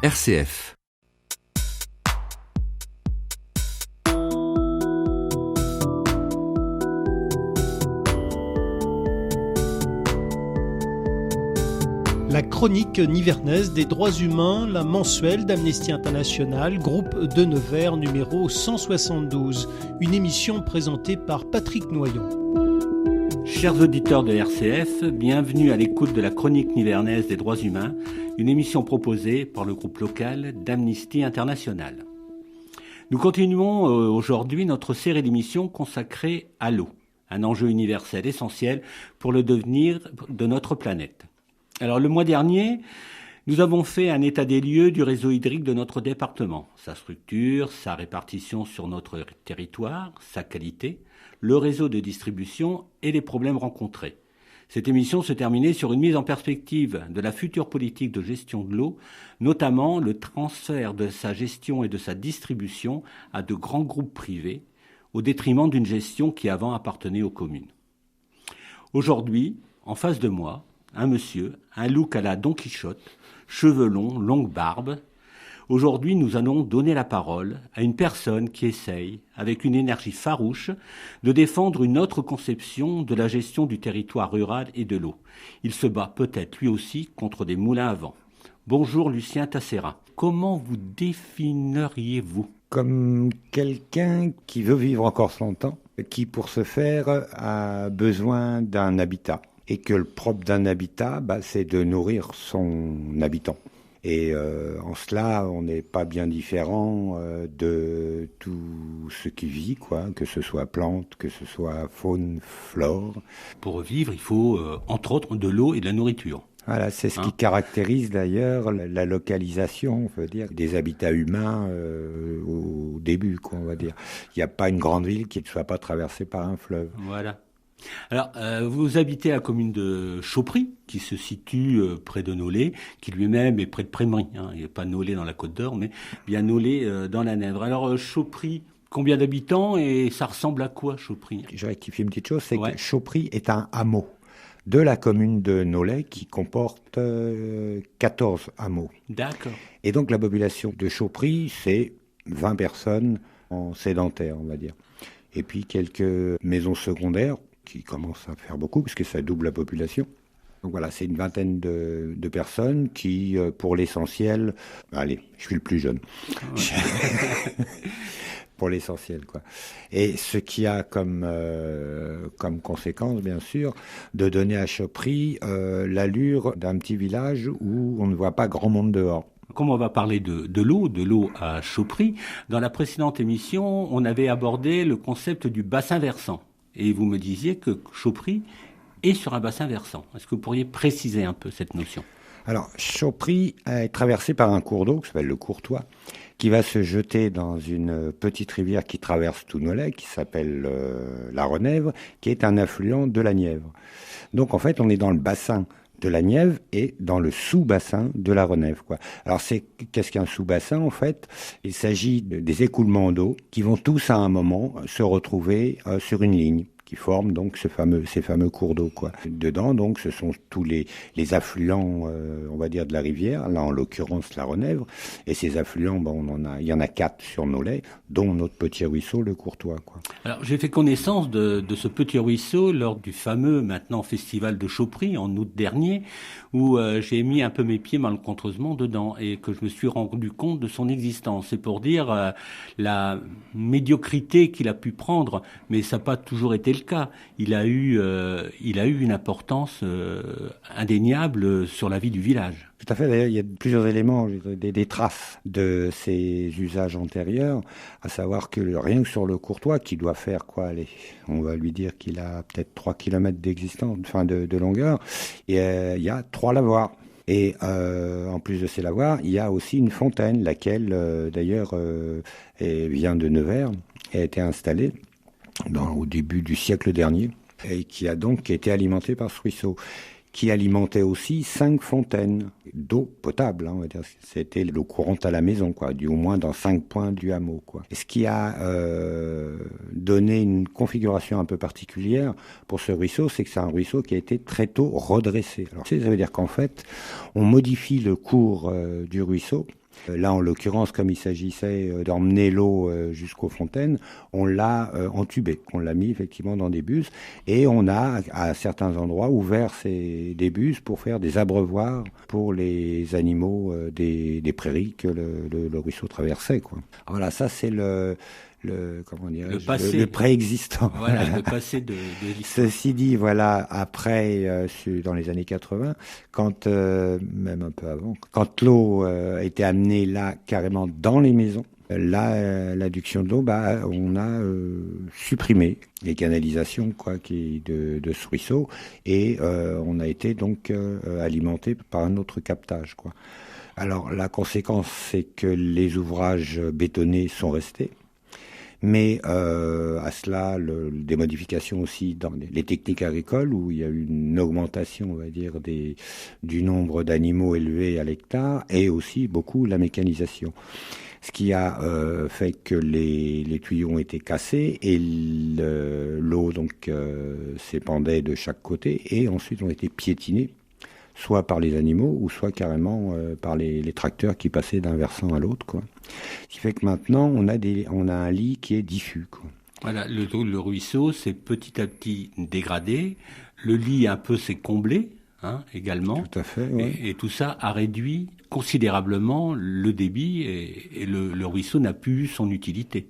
RCF. La chronique nivernaise des droits humains, la mensuelle d'Amnesty International, groupe de Nevers, numéro 172. Une émission présentée par Patrick Noyon. Chers auditeurs de RCF, bienvenue à l'écoute de la chronique nivernaise des droits humains, une émission proposée par le groupe local d'Amnesty International. Nous continuons aujourd'hui notre série d'émissions consacrée à l'eau, un enjeu universel essentiel pour le devenir de notre planète. Alors le mois dernier, nous avons fait un état des lieux du réseau hydrique de notre département, sa structure, sa répartition sur notre territoire, sa qualité, le réseau de distribution et les problèmes rencontrés. Cette émission se terminait sur une mise en perspective de la future politique de gestion de l'eau, notamment le transfert de sa gestion et de sa distribution à de grands groupes privés, au détriment d'une gestion qui avant appartenait aux communes. Aujourd'hui, en face de moi, un monsieur, un look à la Don Quichotte, cheveux longs, longue barbe. Aujourd'hui, nous allons donner la parole à une personne qui essaye, avec une énergie farouche, de défendre une autre conception de la gestion du territoire rural et de l'eau. Il se bat peut-être lui aussi contre des moulins à vent. Bonjour Lucien Tassera. Comment vous définiriez-vous ? Comme quelqu'un qui veut vivre encore longtemps, qui pour ce faire a besoin d'un habitat. Et que le propre d'un habitat, c'est de nourrir son habitant. Et en cela, on n'est pas bien différent de tout ce qui vit, que ce soit plante, que ce soit faune, flore. Pour vivre, il faut, entre autres, de l'eau et de la nourriture. Voilà, c'est ce qui caractérise d'ailleurs la localisation, on veut dire, des habitats humains au début, on va dire. Il n'y a pas une grande ville qui ne soit pas traversée par un fleuve. Voilà. Alors, vous habitez la commune de Chaupry, qui se situe près de Nolay, qui lui-même est près de Prémery. Il n'y a pas Nolay dans la Côte d'Or, mais bien Nolay dans la Nièvre. Alors, Chaupry, combien d'habitants et ça ressemble à quoi, Chaupry ? Je rectifie une petite chose, c'est que Chaupry est un hameau de la commune de Nolay qui comporte 14 hameaux. D'accord. Et donc, la population de Chaupry, c'est 20 personnes en sédentaire, on va dire. Et puis, quelques maisons secondaires, qui commence à faire beaucoup, parce que ça double la population. Donc voilà, c'est une vingtaine de personnes qui, pour l'essentiel... Allez, je suis le plus jeune. Ouais. Pour l'essentiel, quoi. Et ce qui a comme conséquence, bien sûr, de donner à Chaupry l'allure d'un petit village où on ne voit pas grand monde dehors. Comme on va parler de l'eau à Chaupry, dans la précédente émission, on avait abordé le concept du bassin versant. Et vous me disiez que Chaupry est sur un bassin versant. Est-ce que vous pourriez préciser un peu cette notion ? Alors, Chaupry est traversé par un cours d'eau qui s'appelle le Courtois, qui va se jeter dans une petite rivière qui traverse tout Nolay, qui s'appelle la Renèvre, qui est un affluent de la Nièvre. Donc, en fait, on est dans le bassin de la Nièvre et dans le sous-bassin de la Renèvre, Alors, qu'est-ce qu'un sous-bassin, en fait ? Il s'agit des écoulements d'eau qui vont tous, à un moment, se retrouver sur une ligne, qui forment donc ces fameux cours d'eau, Dedans, donc, ce sont tous les affluents, on va dire, de la rivière, là, en l'occurrence, la Renèvre. Et ces affluents, il y en a 4 sur Nolay, dont notre petit ruisseau, le Courtois, Alors, j'ai fait connaissance de ce petit ruisseau lors du fameux, maintenant, festival de Chaupry, en août dernier, où j'ai mis un peu mes pieds malencontreusement dedans et que je me suis rendu compte de son existence. C'est pour dire la médiocrité qu'il a pu prendre, mais ça n'a pas toujours été le cas. Il a eu une importance indéniable sur la vie du village. Tout à fait. D'ailleurs, il y a plusieurs éléments, des traces de ces usages antérieurs, à savoir que rien que sur le Courtois, qui doit faire on va lui dire qu'il a peut-être 3 km d'existence, de longueur, et il y a 3 lavoirs. Et en plus de ces lavoirs, il y a aussi une fontaine, laquelle d'ailleurs vient de Nevers, et a été installée au début du siècle dernier, et qui a donc été alimentée par ce ruisseau, qui alimentait aussi 5 fontaines d'eau potable, on va dire. C'était l'eau courante à la maison, du au moins dans 5 points du hameau, Et ce qui a donné une configuration un peu particulière pour ce ruisseau, c'est que c'est un ruisseau qui a été très tôt redressé. Alors, ça veut dire qu'en fait, on modifie le cours du ruisseau Là, en l'occurrence, comme il s'agissait d'emmener l'eau jusqu'aux fontaines, on l'a entubé. On l'a mis effectivement dans des buses et on a, à certains endroits, ouvert des buses pour faire des abreuvoirs pour les animaux des prairies que le ruisseau traversait, quoi. Voilà, ça c'est le préexistant. Voilà, le passé de l'histoire. Ceci dit, voilà, après, dans les années 80, quand, même un peu avant, quand l'eau était amenée là, carrément dans les maisons, l'adduction de l'eau, on a supprimé les canalisations, quoi, de ce ruisseau, et on a été donc alimenté par un autre captage, quoi. Alors, la conséquence, c'est que les ouvrages bétonnés sont restés. Mais à cela, des modifications aussi dans les techniques agricoles, où il y a eu une augmentation, on va dire, du nombre d'animaux élevés à l'hectare, et aussi beaucoup la mécanisation. Ce qui a fait que les tuyaux ont été cassés et l'eau donc s'épandait de chaque côté, et ensuite ont été piétinés, soit par les animaux ou soit carrément par les tracteurs qui passaient d'un versant à l'autre, quoi. Ce qui fait que maintenant on a un lit qui est diffus, quoi. Voilà, le ruisseau s'est petit à petit dégradé, le lit un peu s'est comblé, également. Tout à fait. Ouais. Et tout ça a réduit considérablement le débit et le ruisseau n'a plus son utilité.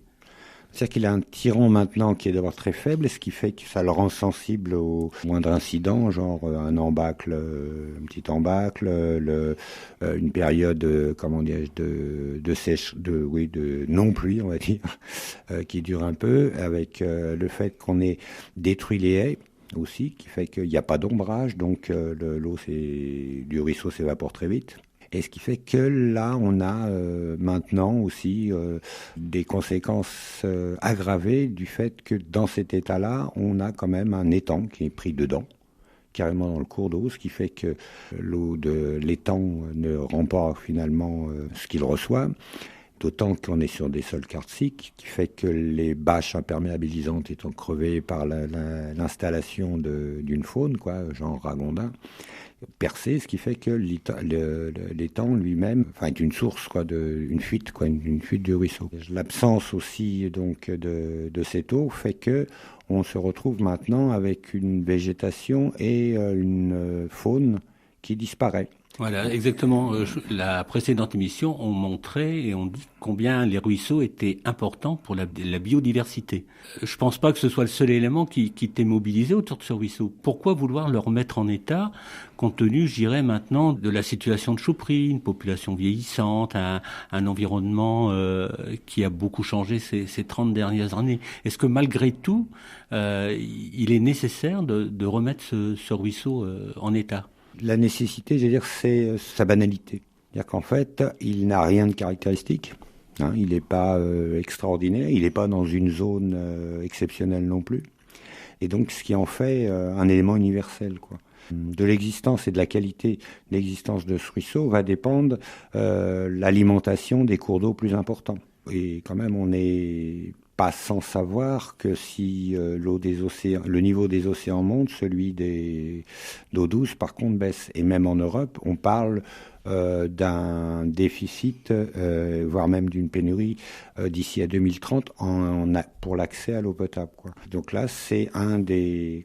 C'est-à-dire qu'il a un tirant maintenant qui est d'abord très faible, ce qui fait que ça le rend sensible aux moindres incidents, genre un embâcle, un petit embâcle, une période, de non-pluie, on va dire, qui dure un peu, avec le fait qu'on ait détruit les haies aussi, qui fait qu'il n'y a pas d'ombrage, donc l'eau du ruisseau s'évapore très vite. Et ce qui fait que là, on a maintenant aussi des conséquences aggravées du fait que dans cet état-là, on a quand même un étang qui est pris dedans, carrément dans le cours d'eau, ce qui fait que l'eau de l'étang ne rend pas finalement ce qu'il reçoit. D'autant qu'on est sur des sols karstiques, qui fait que les bâches imperméabilisantes étant crevées par l'installation d'une faune, quoi, genre ragondin, percé, ce qui fait que l'étang lui-même, est une source, quoi, une fuite, quoi, une fuite du ruisseau. L'absence aussi donc de cette eau fait que on se retrouve maintenant avec une végétation et une faune qui disparaît. Voilà, exactement. La précédente émission, on montrait et on dit combien les ruisseaux étaient importants pour la biodiversité. Je pense pas que ce soit le seul élément qui t'ait mobilisé autour de ce ruisseau. Pourquoi vouloir le remettre en état, compte tenu, je dirais maintenant, de la situation de Chauprix, une population vieillissante, un environnement qui a beaucoup changé ces 30 dernières années. Est-ce que malgré tout, il est nécessaire de remettre ce ruisseau en état ? La nécessité, je veux dire, c'est sa banalité. C'est-à-dire qu'en fait, il n'a rien de caractéristique. Il n'est pas extraordinaire, il n'est pas dans une zone exceptionnelle non plus. Et donc, ce qui en fait un élément universel, quoi. De l'existence et de la qualité de l'existence de ce ruisseau va dépendre l'alimentation des cours d'eau plus importants. Et quand même, on n'est pas sans savoir que si le niveau des océans monte, celui d'eau douce, par contre, baisse. Et même en Europe, on parle d'un déficit, voire même d'une pénurie d'ici à 2030 pour l'accès à l'eau potable, quoi. Donc là, c'est un des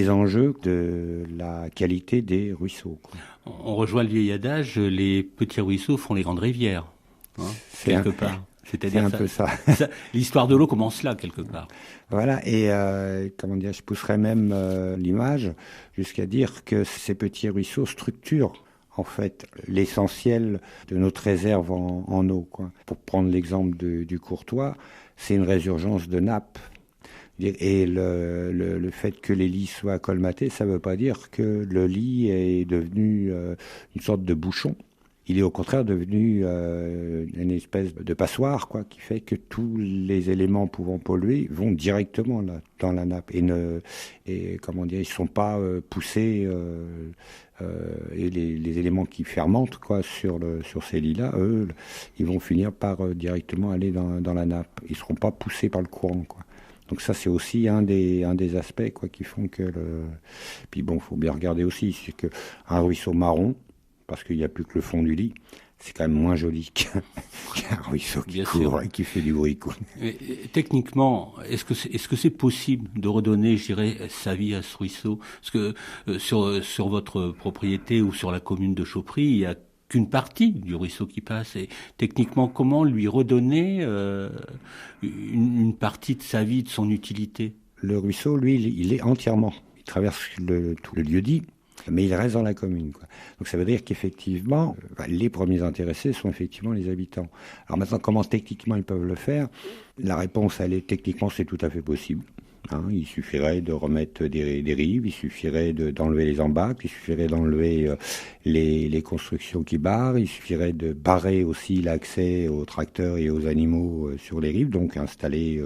enjeux de la qualité des ruisseaux, quoi. On rejoint le vieil adage, les petits ruisseaux font les grandes rivières, quelque part. C'est-à-dire un peu ça. L'histoire de l'eau commence là, quelque part. Voilà, et je pousserais même l'image jusqu'à dire que ces petits ruisseaux structurent en fait l'essentiel de notre réserve en eau, quoi. Pour prendre l'exemple du Courtois, c'est une résurgence de nappes. Et le fait que les lits soient colmatés, ça ne veut pas dire que le lit est devenu une sorte de bouchon. Il est au contraire devenu une espèce de passoire, quoi, qui fait que tous les éléments pouvant polluer vont directement là, dans la nappe ils ne sont pas poussés et les éléments qui fermentent, quoi, sur ces lits-là, eux, ils vont finir par directement aller dans la nappe. Ils ne seront pas poussés par le courant, quoi. Donc ça, c'est aussi un des aspects, quoi, qui font que Puis bon, faut bien regarder aussi, c'est que un ruisseau marron, parce qu'il n'y a plus que le fond du lit. C'est quand même moins joli qu'un ruisseau qui court et qui fait du bruit. Techniquement, est-ce que c'est possible de redonner, je dirais, sa vie à ce ruisseau? Parce que sur votre propriété ou sur la commune de Chauprix, il y a qu'une partie du ruisseau qui passe. Et techniquement, comment lui redonner une partie de sa vie, de son utilité? Le ruisseau, lui, il est entièrement. Il traverse tout le lieu-dit, mais il reste dans la commune, quoi. Donc ça veut dire qu'effectivement, les premiers intéressés sont effectivement les habitants. Alors maintenant, comment techniquement ils peuvent le faire? La réponse, techniquement, c'est tout à fait possible. Il suffirait de remettre des rives, il suffirait d'enlever les embâcles, il suffirait d'enlever les constructions qui barrent, il suffirait de barrer aussi l'accès aux tracteurs et aux animaux sur les rives, donc installer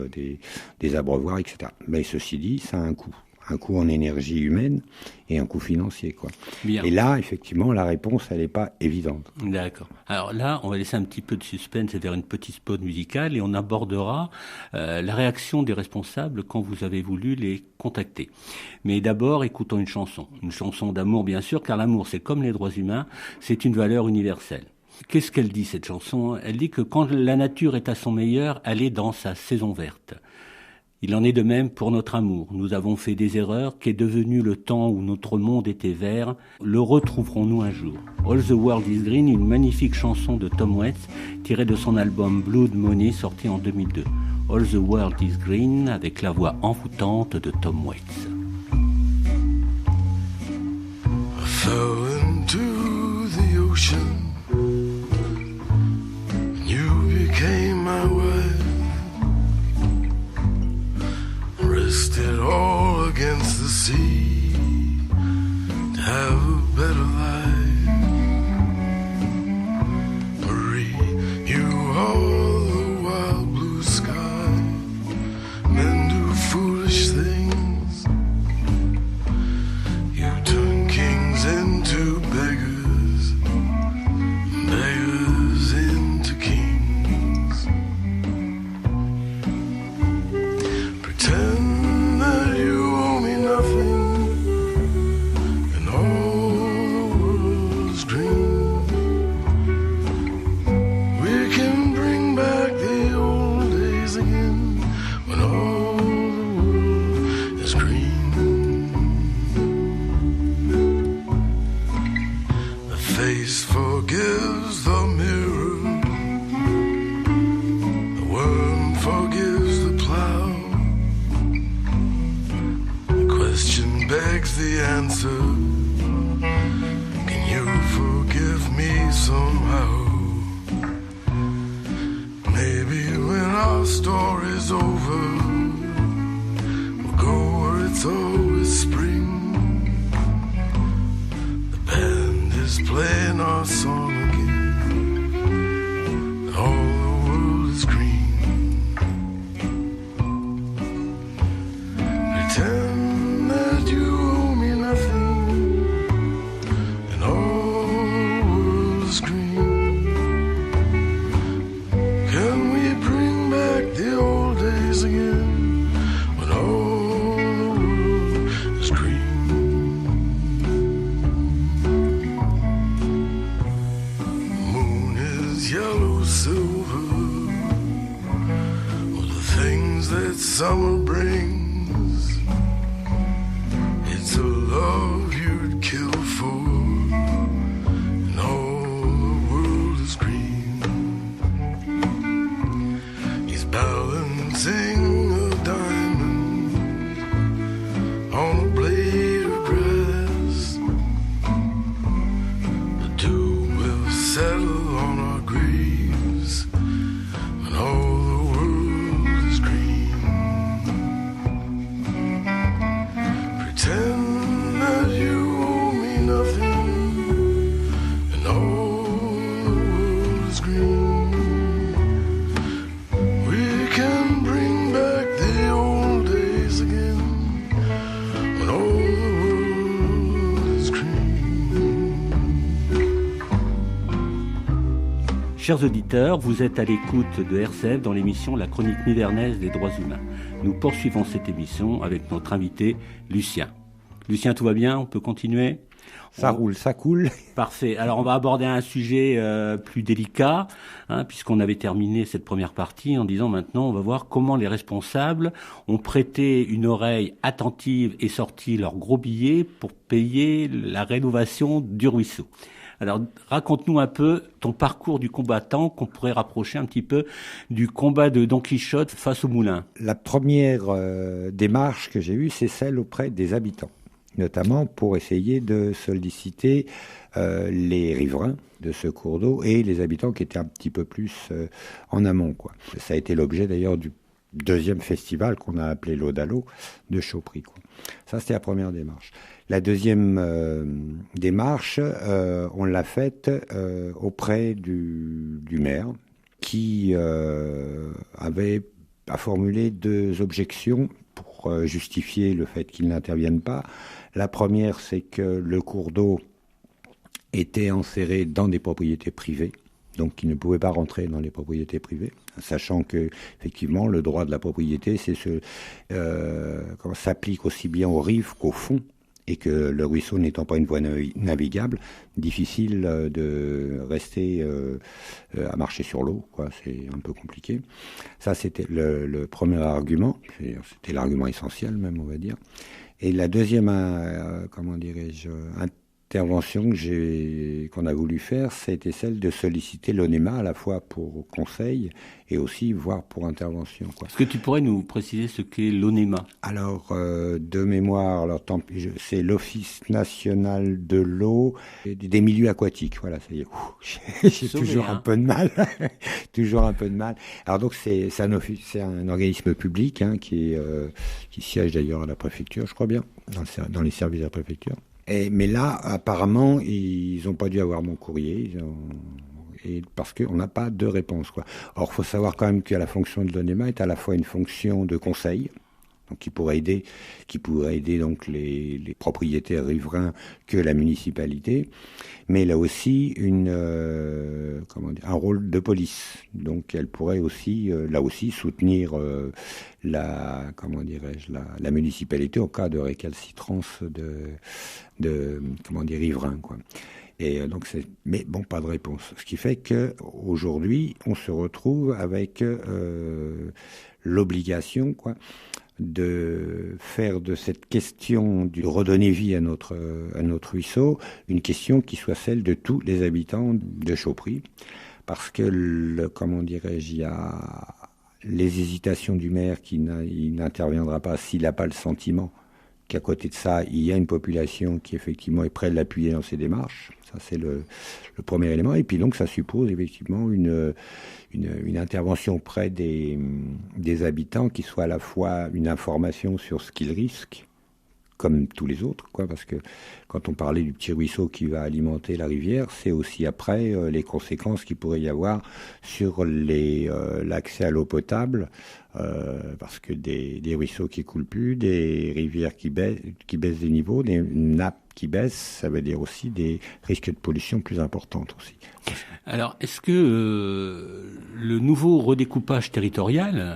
des abreuvoirs, etc. Mais ceci dit, ça a un coût. Un coût en énergie humaine et un coût financier, quoi. Bien. Et là, effectivement, la réponse, elle n'est pas évidente. D'accord. Alors là, on va laisser un petit peu de suspense et faire une petite pause musicale et on abordera la réaction des responsables quand vous avez voulu les contacter. Mais d'abord, écoutons une chanson d'amour, bien sûr, car l'amour, c'est comme les droits humains, c'est une valeur universelle. Qu'est-ce qu'elle dit, cette chanson? Elle dit que quand la nature est à son meilleur, elle est dans sa saison verte. Il en est de même pour notre amour. Nous avons fait des erreurs, qu'est devenu le temps où notre monde était vert. Le retrouverons-nous un jour? All the World is Green, une magnifique chanson de Tom Waits, tirée de son album Blood Money, sorti en 2002. All the World is Green, avec la voix envoûtante de Tom Waits. I fell into the ocean. You became my wife. Rested all against the sea to have a better life. Marie, you are the wild blue sky. Men do foolish things. You turn kings into beggars, beggars into kings. Pretend forgives the mirror, the worm forgives the plow. The question begs the answer, can you forgive me somehow? Maybe when our story's over, we'll go where it's always spring. Playing our song again, and all the world is green. Pretend that you owe me nothing, and all the world is green. Can we bring back the old days again, when all the world is green? Yellow silver, all the things that summer brings. It's a love you'd kill for, and all the world is green. He's balancing a diamond on a blade of grass. The dew will settle on our graves when all the world is green. Pretend that you owe me nothing, and all the world is green. We can bring back the old days again, when all the world is green. Chers auditeurs, vous êtes à l'écoute de RCF dans l'émission La Chronique Nivernaise des droits humains. Nous poursuivons cette émission avec notre invité Lucien. Lucien, tout va bien? On peut continuer? Ça roule, ça coule. Parfait. Alors on va aborder un sujet plus délicat, puisqu'on avait terminé cette première partie en disant maintenant on va voir comment les responsables ont prêté une oreille attentive et sorti leurs gros billets pour payer la rénovation du ruisseau. Alors raconte-nous un peu ton parcours du combattant qu'on pourrait rapprocher un petit peu du combat de Don Quichotte face au moulin. La première démarche que j'ai eue, c'est celle auprès des habitants, notamment pour essayer de solliciter les riverains de ce cours d'eau et les habitants qui étaient un petit peu plus en amont, quoi. Ça a été l'objet d'ailleurs du deuxième festival qu'on a appelé l'Aude à l'eau de Chauprix, quoi. Ça, c'était la première démarche. La deuxième démarche, on l'a faite auprès du maire qui a formulé 2 objections pour justifier le fait qu'il n'intervienne pas. La première, c'est que le cours d'eau était enserré dans des propriétés privées, donc il ne pouvait pas rentrer dans les propriétés privées, sachant que effectivement le droit de la propriété s'applique aussi bien aux rives qu'au fond, et que le ruisseau n'étant pas une voie navigable, difficile de rester à marcher sur l'eau, quoi. C'est un peu compliqué. Ça, c'était le premier argument, c'était l'argument essentiel même, on va dire. Et la deuxième, intervention qu'on a voulu faire, c'était celle de solliciter l'ONEMA à la fois pour conseil et aussi voire pour intervention, quoi. Est-ce que tu pourrais nous préciser ce qu'est l'ONEMA ? Alors, de mémoire, c'est l'Office national de l'eau et des milieux aquatiques. Voilà, ça y est. J'ai toujours un peu de mal. Toujours un peu de mal. Alors donc, c'est un organisme public qui siège d'ailleurs à la préfecture, je crois bien, dans les services de la préfecture. Mais là, apparemment, ils n'ont pas dû avoir mon courrier, parce qu'on n'a pas de réponse, quoi. Or, il faut savoir quand même que la fonction de l'ONEMA est à la fois une fonction de conseil, donc qui pourrait aider donc les propriétaires riverains que la municipalité, mais là aussi un rôle de police. Donc elle pourrait aussi là aussi soutenir la municipalité en cas de récalcitrance de riverains, quoi. Et donc mais bon, pas de réponse. Ce qui fait que aujourd'hui, on se retrouve avec l'obligation, quoi, de faire de cette question du redonner vie à notre ruisseau une question qui soit celle de tous les habitants de Chauprix, parce que il y a les hésitations du maire il n'interviendra pas s'il n'a pas le sentiment qu'à côté de ça, il y a une population qui effectivement est prête à l'appuyer dans ses démarches. Ça, c'est le premier élément. Et puis donc, ça suppose effectivement une intervention auprès des habitants qui soit à la fois une information sur ce qu'ils risquent, comme tous les autres, quoi, parce que quand on parlait du petit ruisseau qui va alimenter la rivière, c'est aussi après les conséquences qu'il pourrait y avoir sur l'accès à l'eau potable, parce que des ruisseaux qui coulent plus, des rivières qui baissent des niveaux, des nappes qui baissent, ça veut dire aussi des risques de pollution plus importantes aussi. Alors, est-ce que le nouveau redécoupage territorial,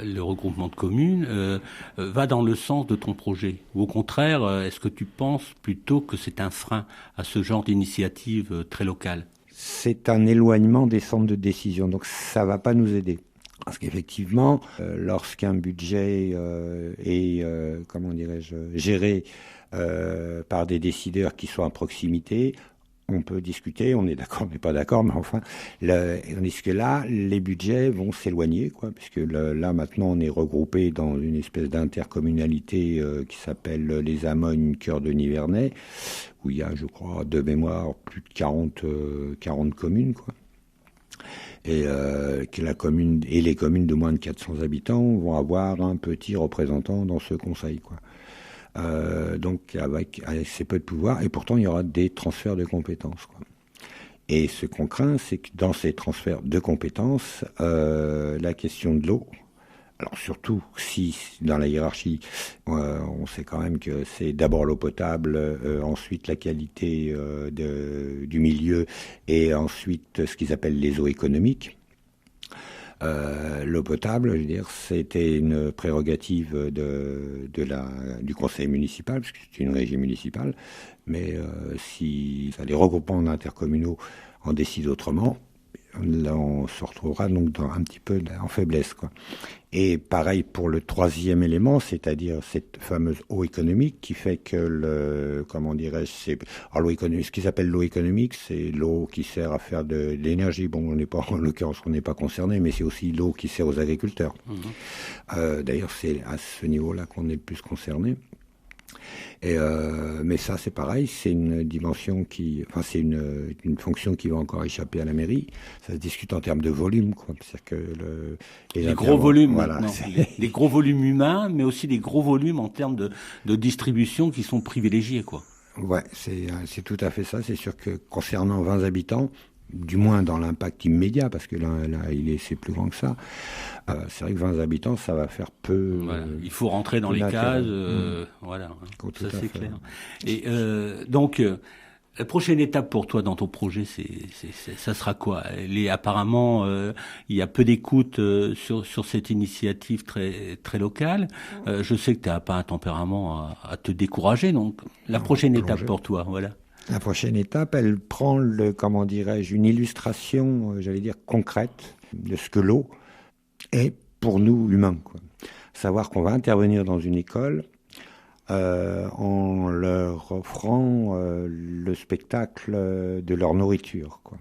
le regroupement de communes, va dans le sens de ton projet ? Ou au contraire, est-ce que tu penses plutôt que c'est un frein à ce genre d'initiative très locale ? C'est un éloignement des centres de décision, donc ça va pas nous aider. Parce qu'effectivement, lorsqu'un budget est, géré par des décideurs qui sont à proximité, on peut discuter, on est d'accord, on n'est pas d'accord, mais enfin, tandis que là, les budgets vont s'éloigner, quoi, puisque là, maintenant, on est regroupé dans une espèce d'intercommunalité qui s'appelle les Amognes Cœur de Nivernais, où il y a, je crois, de mémoire, plus de 40 communes, quoi. Et que la commune et les communes de moins de 400 habitants vont avoir un petit représentant dans ce conseil, quoi. Donc avec assez peu de pouvoir, et pourtant il y aura des transferts de compétences, quoi. Et ce qu'on craint, c'est que dans ces transferts de compétences, la question de l'eau, alors surtout si dans la hiérarchie, on sait quand même que c'est d'abord l'eau potable, ensuite la qualité du milieu, et ensuite ce qu'ils appellent les eaux économiques. L'eau potable, je veux dire, c'était une prérogative du conseil municipal, parce que c'est une régie municipale, mais si les regroupements d'intercommunaux en décident autrement, là on se retrouvera donc un petit peu en faiblesse, quoi. Et pareil pour le troisième élément, c'est-à-dire cette fameuse eau économique qui fait que l'eau économique, ce qu'ils appellent l'eau économique, c'est l'eau qui sert à faire de l'énergie. Bon, en l'occurrence, on n'est pas concerné, mais c'est aussi l'eau qui sert aux agriculteurs. D'ailleurs, c'est à ce niveau-là qu'on est le plus concerné. Mais ça, c'est pareil, c'est une dimension c'est une fonction qui va encore échapper à la mairie. Ça se discute en termes de volume, quoi. C'est-à-dire que les gros volumes, voilà, les gros volumes humains, mais aussi des gros volumes en termes de distribution qui sont privilégiés, quoi. Ouais, c'est tout à fait ça. C'est sûr que concernant 20 habitants, du moins dans l'impact immédiat, parce que là c'est plus grand que ça. C'est vrai que 20 habitants, ça va faire peu. Voilà. Il faut rentrer dans les cases, voilà. Ça c'est clair. Et donc, la prochaine étape pour toi dans ton projet, ça sera quoi? Apparemment, il y a peu d'écoute sur cette initiative très très locale. Je sais que tu n'as pas un tempérament à te décourager, donc la prochaine étape pour toi, voilà. La prochaine étape, elle prend une illustration, j'allais dire, concrète de ce que l'eau est pour nous humains, quoi. Savoir qu'on va intervenir dans une école en leur offrant le spectacle de leur nourriture, quoi.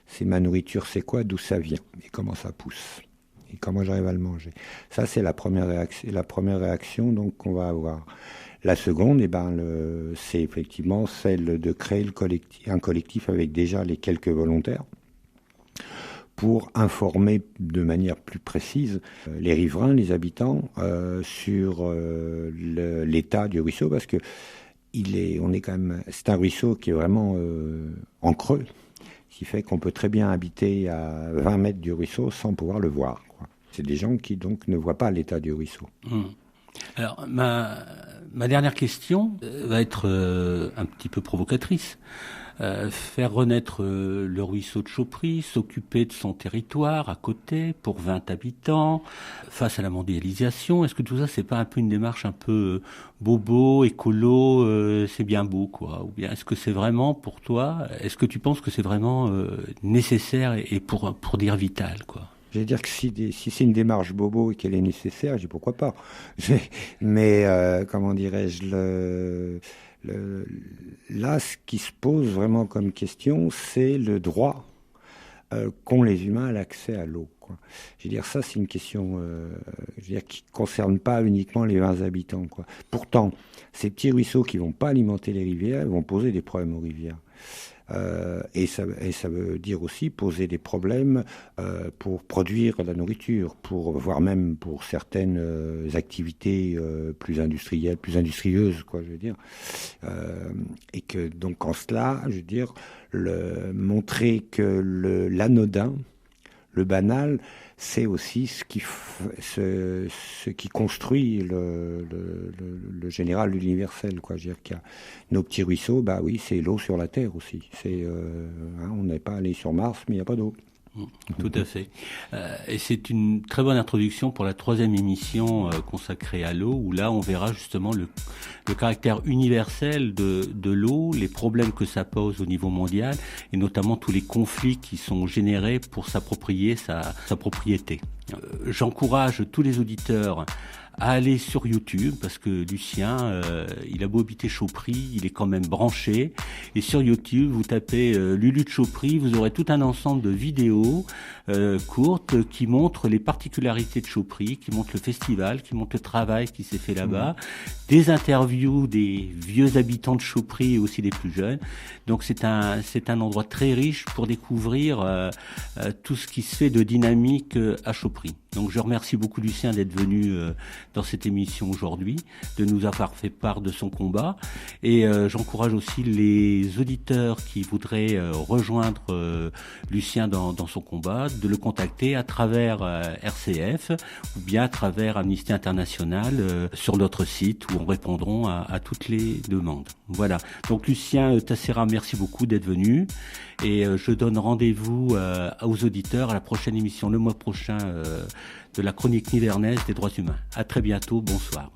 C'est ma nourriture, c'est quoi, d'où ça vient et comment ça pousse et comment j'arrive à le manger. Ça, c'est la première réaction donc qu'on va avoir. La seconde, c'est effectivement celle de créer un collectif avec déjà les quelques volontaires pour informer de manière plus précise les riverains, les habitants sur l'état du ruisseau, parce que c'est un ruisseau qui est vraiment en creux, ce qui fait qu'on peut très bien habiter à 20 mètres du ruisseau sans pouvoir le voir, quoi. C'est des gens qui donc ne voient pas l'état du ruisseau. Alors, ma dernière question va être un petit peu provocatrice. Faire renaître le ruisseau de Chaupry, s'occuper de son territoire à côté pour 20 habitants, face à la mondialisation, est-ce que tout ça, c'est pas un peu une démarche un peu bobo, écolo, c'est bien beau, quoi? Ou bien est-ce que c'est vraiment pour toi, est-ce que tu penses que c'est vraiment nécessaire et pour dire vital, quoi? Je vais dire que si c'est une démarche bobo et qu'elle est nécessaire, je dis pourquoi pas. Mais comment dirais-je, là, ce qui se pose vraiment comme question, c'est le droit qu'ont les humains à l'accès à l'eau, quoi. Je veux dire, ça, c'est une question qui ne concerne pas uniquement les 20 habitants, quoi. Pourtant, ces petits ruisseaux qui ne vont pas alimenter les rivières vont poser des problèmes aux rivières. Et ça veut dire aussi poser des problèmes pour produire de la nourriture, voire même pour certaines activités plus industrielles, plus industrieuses, quoi, je veux dire. Et que donc en cela, je veux dire, montrer que l'anodin, le banal, c'est aussi ce qui construit le général, l'universel, quoi. Je veux dire qu'il y a nos petits ruisseaux, bah oui, c'est l'eau sur la terre aussi. On n'est pas allé sur Mars, mais il n'y a pas d'eau. Tout à fait. Et c'est une très bonne introduction pour la 3e émission consacrée à l'eau, où là on verra justement le caractère universel de l'eau, les problèmes que ça pose au niveau mondial, et notamment tous les conflits qui sont générés pour s'approprier sa propriété. J'encourage tous les auditeurs à aller sur YouTube, parce que Lucien, il a beau habiter Chaupry, il est quand même branché. Et sur YouTube, vous tapez Lulu de Chaupry, vous aurez tout un ensemble de vidéos courtes qui montrent les particularités de Chaupry, qui montrent le festival, qui montrent le travail qui s'est fait là-bas, des interviews des vieux habitants de Chaupry et aussi des plus jeunes. Donc c'est un endroit très riche pour découvrir tout ce qui se fait de dynamique à Chaupry. Donc je remercie beaucoup Lucien d'être venu dans cette émission aujourd'hui, de nous avoir fait part de son combat. Et j'encourage aussi les auditeurs qui voudraient rejoindre Lucien dans son combat, de le contacter à travers RCF ou bien à travers Amnesty International sur notre site où on répondront à toutes les demandes. Voilà. Donc Lucien Tassera, merci beaucoup d'être venu et je donne rendez-vous aux auditeurs à la prochaine émission le mois prochain de la chronique nivernaise des droits humains. À très bientôt, bonsoir.